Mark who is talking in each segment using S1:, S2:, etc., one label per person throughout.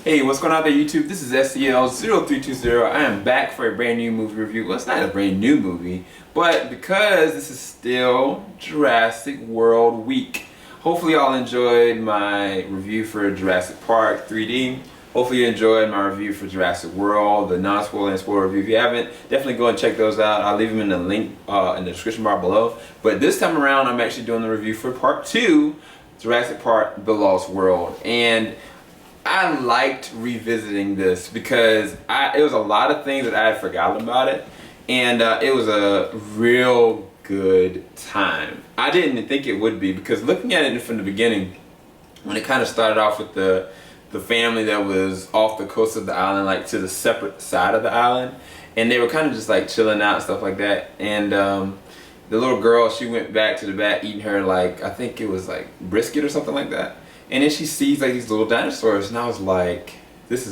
S1: Hey, what's going on there, YouTube? This is SCL0320. I am back for a brand new movie review. Well, it's not a brand new movie, but because this is still Jurassic World week, hopefully y'all enjoyed my review for Jurassic Park 3D. Hopefully you enjoyed my review for Jurassic World, the non-spoiler and spoiler review. If you haven't, definitely go and check those out. I'll leave them in the link in the description bar below. But this time around, I'm actually doing the review for Part 2, Jurassic Park: The Lost World. And I liked revisiting this because it was a lot of things that I had forgotten about it, and it was a real good time. I didn't think it would be, because looking at it from the beginning, when it kind of started off with the family that was off the coast of the island, like to the separate side of the island, and they were kind of just like chilling out and stuff like that, and the little girl, she went back to the back eating her, like, I think it was like brisket or something like that. And then she sees like these little dinosaurs, and I was like, this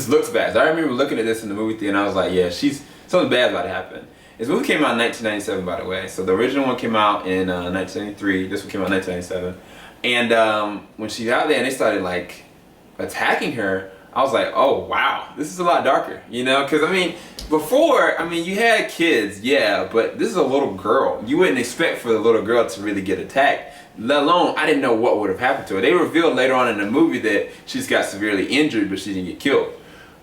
S1: looks bad. So I remember looking at this in the movie theater, and I was like, yeah, something bad about to happen. This movie came out in 1997, by the way. So the original one came out in 1993. This one came out in 1997. And when she's out there and they started like attacking her, I was like, oh wow, this is a lot darker, you know? Because I mean, before, I mean, you had kids, yeah, but this is a little girl. You wouldn't expect for the little girl to really get attacked. Let alone, I didn't know what would have happened to her. They revealed later on in the movie that she's got severely injured, but she didn't get killed.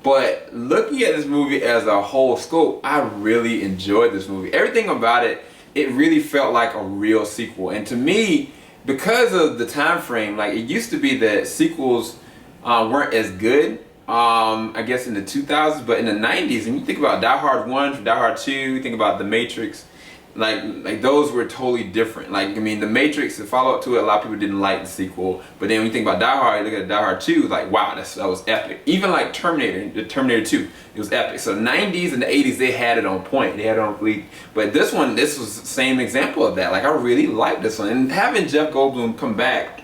S1: But looking at this movie as a whole scope, I really enjoyed this movie. Everything about it, it really felt like a real sequel. And to me, because of the time frame, like, it used to be that sequels weren't as good, I guess in the 2000s, but in the 90s, and you think about Die Hard 1, Die Hard 2, you think about The Matrix, like those were totally different. Like, I mean, The Matrix, the follow-up to it, a lot of people didn't like the sequel, but then when you think about Die Hard, you look at Die Hard 2, like, wow, that was epic. Even like the Terminator 2, it was epic. So the 90s and the 80s, they had it on point, they had it on fleek. But this one, this was the same example of that. Like, I really liked this one. And having Jeff Goldblum come back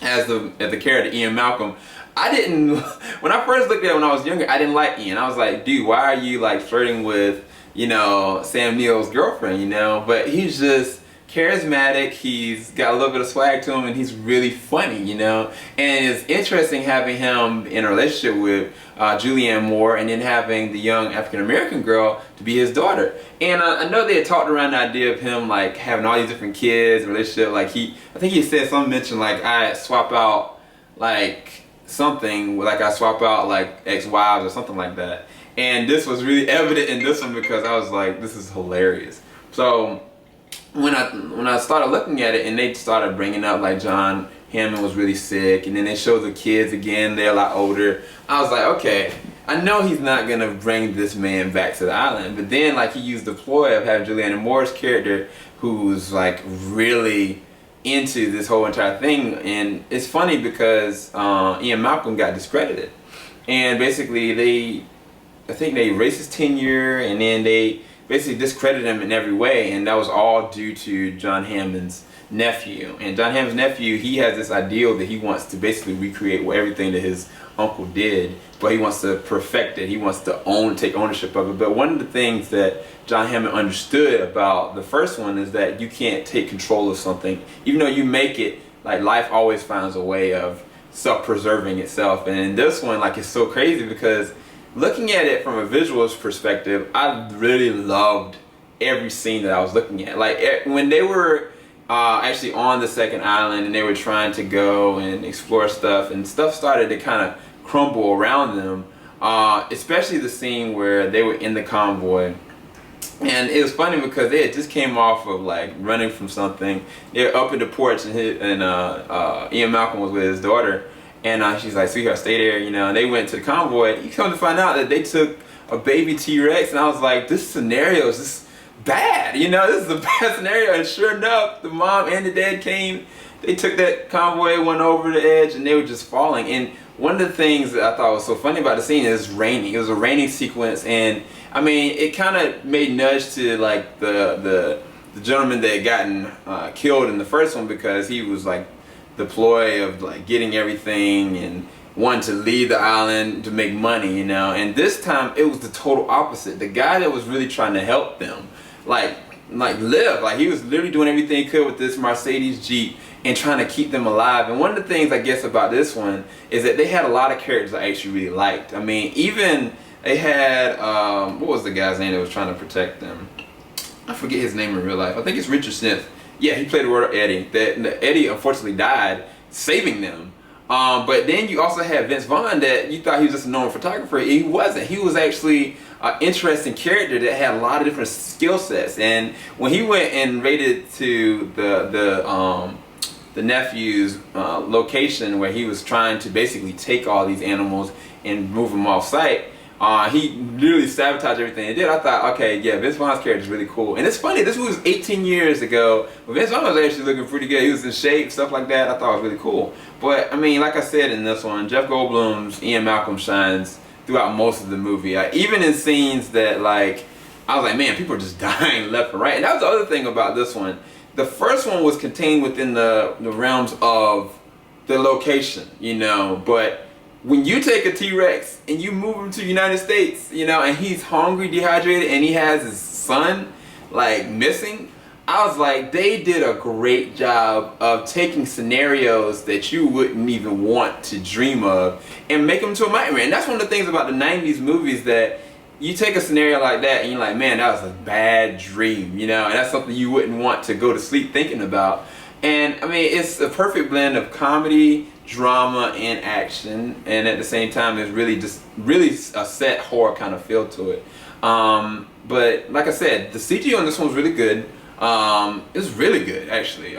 S1: as the character Ian Malcolm, I didn't, when I first looked at it when I was younger, I didn't like Ian. I was like, dude, why are you like flirting with, you know, Sam Neill's girlfriend, you know? But he's just charismatic, he's got a little bit of swag to him, and he's really funny, you know? And it's interesting having him in a relationship with Julianne Moore, and then having the young African-American girl to be his daughter. And I know they had talked around the idea of him like having all these different kids, relationship, like I think he said something, mentioned like, I swap out like something, like I swap out like ex-wives or something like that. And this was really evident in this one, because I was like, this is hilarious. So when I started looking at it, and they started bringing up like John Hammond was really sick, and then they showed the kids again, they're a lot older, I was like, okay, I know he's not gonna bring this man back to the island. But then like he used the ploy of having Julianne Moore's character, who's like really into this whole entire thing. And it's funny because Ian Malcolm got discredited, and basically I think they erased his tenure, and then they basically discredited him in every way, and that was all due to John Hammond's nephew. And John Hammond's nephew, he has this ideal that he wants to basically recreate everything that his uncle did, but he wants to perfect it. He wants to take ownership of it. But one of the things that John Hammond understood about the first one is that you can't take control of something. Even though you make it, like, life always finds a way of self-preserving itself. And in this one, like, it's so crazy because looking at it from a visuals perspective, I really loved every scene that I was looking at. Like, when they were actually on the second island and they were trying to go and explore stuff, and stuff started to kind of crumble around them, especially the scene where they were in the convoy. And it was funny because they had just came off of like running from something. They were up in the porch, and Ian Malcolm was with his daughter. And she's like, sweetheart, stay there, you know. And they went to the convoy. You come to find out that they took a baby T-Rex, and I was like, this scenario is just bad, you know. This is a bad scenario. And sure enough, the mom and the dad came. They took that convoy, went over the edge, and they were just falling. And one of the things that I thought was so funny about the scene is raining. It was a raining sequence, and I mean, it kind of made nudge to like the gentleman that had gotten killed in the first one, because he was like the ploy of like getting everything and wanting to leave the island to make money, you know. And this time it was the total opposite. The guy that was really trying to help them, like live, like he was literally doing everything he could with this Mercedes Jeep, and trying to keep them alive. And one of the things I guess about this one is that they had a lot of characters I actually really liked. I mean, even they had, what was the guy's name that was trying to protect them? I forget his name in real life. I think it's Richard Smith. Yeah, he played the role of Eddie. Eddie unfortunately died saving them. But then you also had Vince Vaughn, that you thought he was just a normal photographer. He wasn't. He was actually an interesting character that had a lot of different skill sets. And when he went and raided to the nephew's location, where he was trying to basically take all these animals and move them off site, he literally sabotaged everything he did. I thought, okay, yeah, Vince Vaughn's character is really cool. And it's funny, this movie was 18 years ago, but Vince Vaughn was actually looking pretty good. He was in shape, stuff like that. I thought it was really cool. But I mean, like I said in this one, Jeff Goldblum's Ian Malcolm shines throughout most of the movie. Even in scenes that, like, I was like, man, people are just dying left and right. And that was the other thing about this one. The first one was contained within the realms of the location, you know, but when you take a T-Rex and you move him to the United States, you know, and he's hungry, dehydrated, and he has his son, like, missing, I was like, they did a great job of taking scenarios that you wouldn't even want to dream of and make them to a nightmare. And that's one of the things about the 90s movies, that you take a scenario like that and you're like, man, that was a bad dream, you know, and that's something you wouldn't want to go to sleep thinking about. And I mean, it's a perfect blend of comedy, drama, and action, and at the same time it's really a set horror kind of feel to it. But like I said, the CG on this one was really good. It was really good, actually,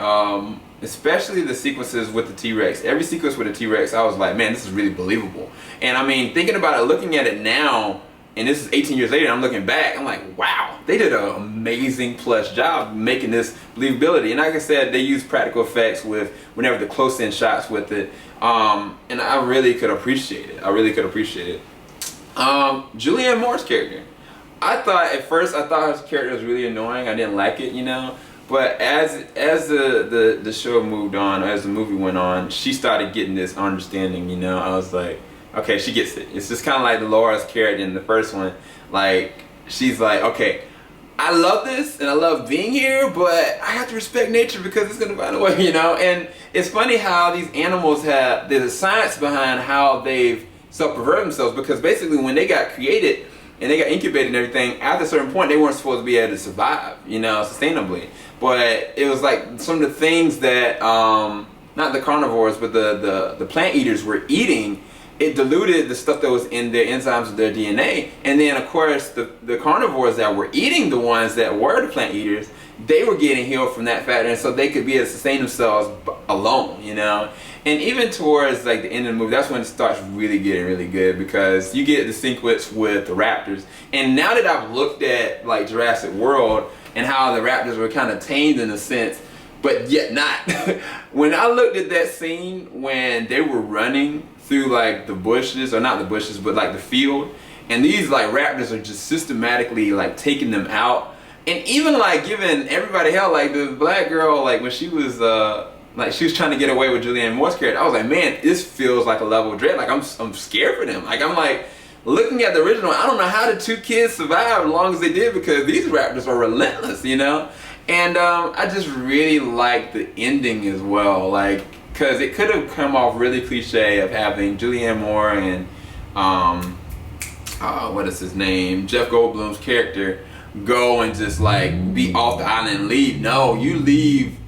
S1: especially the sequences with the T-Rex. Every sequence with the T-Rex, I was like, man, this is really believable. And I mean, thinking about it, looking at it now, and this is 18 years later, and I'm looking back, I'm like, wow, they did an amazing plus job making this believability. And like I said, they used practical effects with whenever the close-in shots with it, and I really could appreciate it. I really could appreciate it. Julianne Moore's character, I thought at first, I thought her character was really annoying. I didn't like it, you know. But as the show moved on, as the movie went on, she started getting this understanding, you know. I was like, okay, she gets it. It's just kind of like Laura's character in the first one. Like, she's like, okay, I love this and I love being here, but I have to respect nature because it's gonna find a way, you know. And it's funny how these animals have, there's a science behind how they've self-preserved themselves, because basically when they got created and they got incubated and everything, after a certain point they weren't supposed to be able to survive, you know, sustainably. But it was like some of the things that not the carnivores, but the plant eaters were eating, it diluted the stuff that was in their enzymes of their DNA. And then of course the carnivores that were eating the ones that were the plant eaters, they were getting healed from that factor, and so they could be able to sustain themselves alone, you know. And even towards like the end of the movie, that's when it starts really getting really good, because you get the sequence with the raptors. And now that I've looked at like Jurassic World and how the raptors were kind of tamed in a sense, but yet not. When I looked at that scene when they were running through like the bushes, or not the bushes, but like the field, and these like raptors are just systematically like taking them out, and even like giving everybody hell, like the black girl, like when she was like she was trying to get away with Julianne Moore's character, I was like, man, this feels like a level of dread. Like I'm scared for them. Like I'm like looking at the original, I don't know how the two kids survived as long as they did, because these raptors are relentless, you know. And I just really like the ending as well, like, because it could have come off really cliche of having Julianne Moore and what is his name, Jeff Goldblum's character go and just like be off the island and leave. No, you leave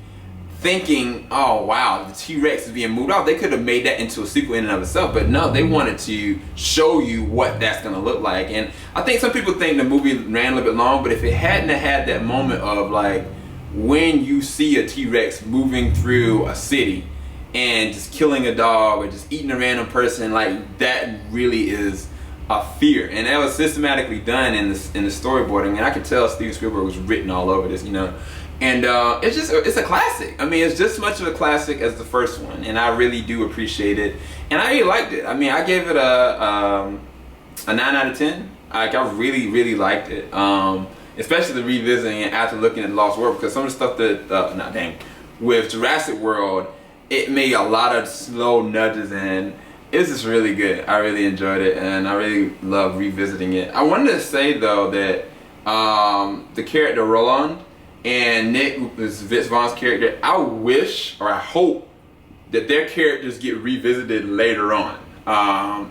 S1: thinking, oh wow, the T-Rex is being moved off. They could have made that into a sequel in and of itself, but no, they wanted to show you what that's gonna look like. And I think some people think the movie ran a little bit long, but if it hadn't had that moment of like when you see a T-Rex moving through a city and just killing a dog or just eating a random person, like that really is a fear. And that was systematically done in the storyboarding, and I could tell Steven Spielberg was written all over this, you know. And it's a classic. I mean, it's just as much of a classic as the first one, and I really do appreciate it. And I really liked it. I mean, I gave it a 9 out of 10. Like, I really liked it. Especially the revisiting it after looking at Lost World, because some of the stuff that with Jurassic World, it made a lot of slow nudges, and it's just really good. I really enjoyed it, and I really love revisiting it. I wanted to say though that the character Roland, and Nick is Vince Vaughn's character. I wish, or I hope, that their characters get revisited later on.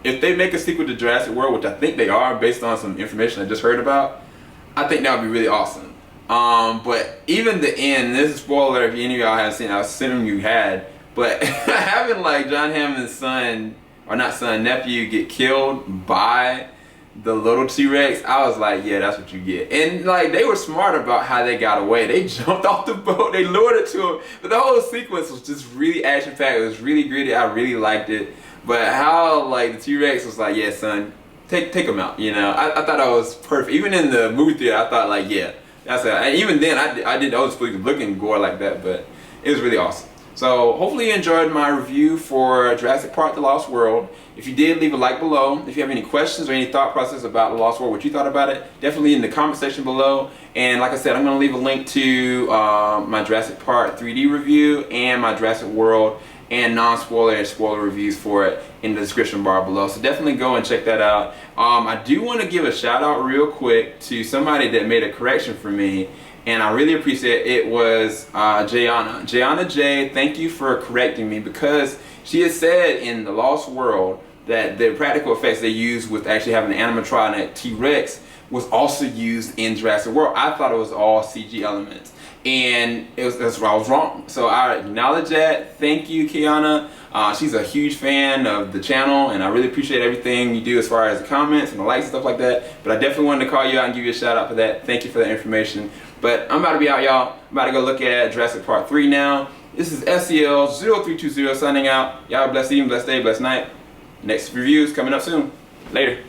S1: If they make a sequel to Jurassic World, which I think they are based on some information I just heard about, I think that would be really awesome. But even the end, this is a spoiler if any of y'all haven't seen it, I assume you had, but having like John Hammond's son, or not son, nephew get killed by the little T-Rex, I was like, yeah, that's what you get. And like, they were smart about how they got away. They jumped off the boat, they lured it to him, but the whole sequence was just really action-packed. It was really gritty, I really liked it. But how like the T-Rex was like, yeah, son, take him out, you know? I thought that was perfect. Even in the movie theater, I thought like, yeah, that's it. And even then, I didn't always looking gore like that, but it was really awesome. So hopefully you enjoyed my review for Jurassic Park: The Lost World. If you did, leave a like below. If you have any questions or any thought process about The Lost World, what you thought about it, definitely in the comment section below. And like I said, I'm going to leave a link to my Jurassic Park 3D review and my Jurassic World and non-spoiler and spoiler reviews for it in the description bar below. So definitely go and check that out. I do want to give a shout out real quick to somebody that made a correction for me, and I really appreciate it. It was Jayana J. Thank you for correcting me, because she had said in The Lost World that the practical effects they used with actually having an animatronic T-Rex was also used in Jurassic World. I thought it was all CG elements, and that's where I was wrong. So I acknowledge that. Thank you, Kiana. She's a huge fan of the channel, and I really appreciate everything you do as far as the comments and the likes and stuff like that. But I definitely wanted to call you out and give you a shout out for that. Thank you for that information. But I'm about to be out, y'all. I'm about to go look at Jurassic Park 3 now. This is SEL0320 signing out. Y'all blessed evening, blessed day, blessed night. Next review is coming up soon. Later.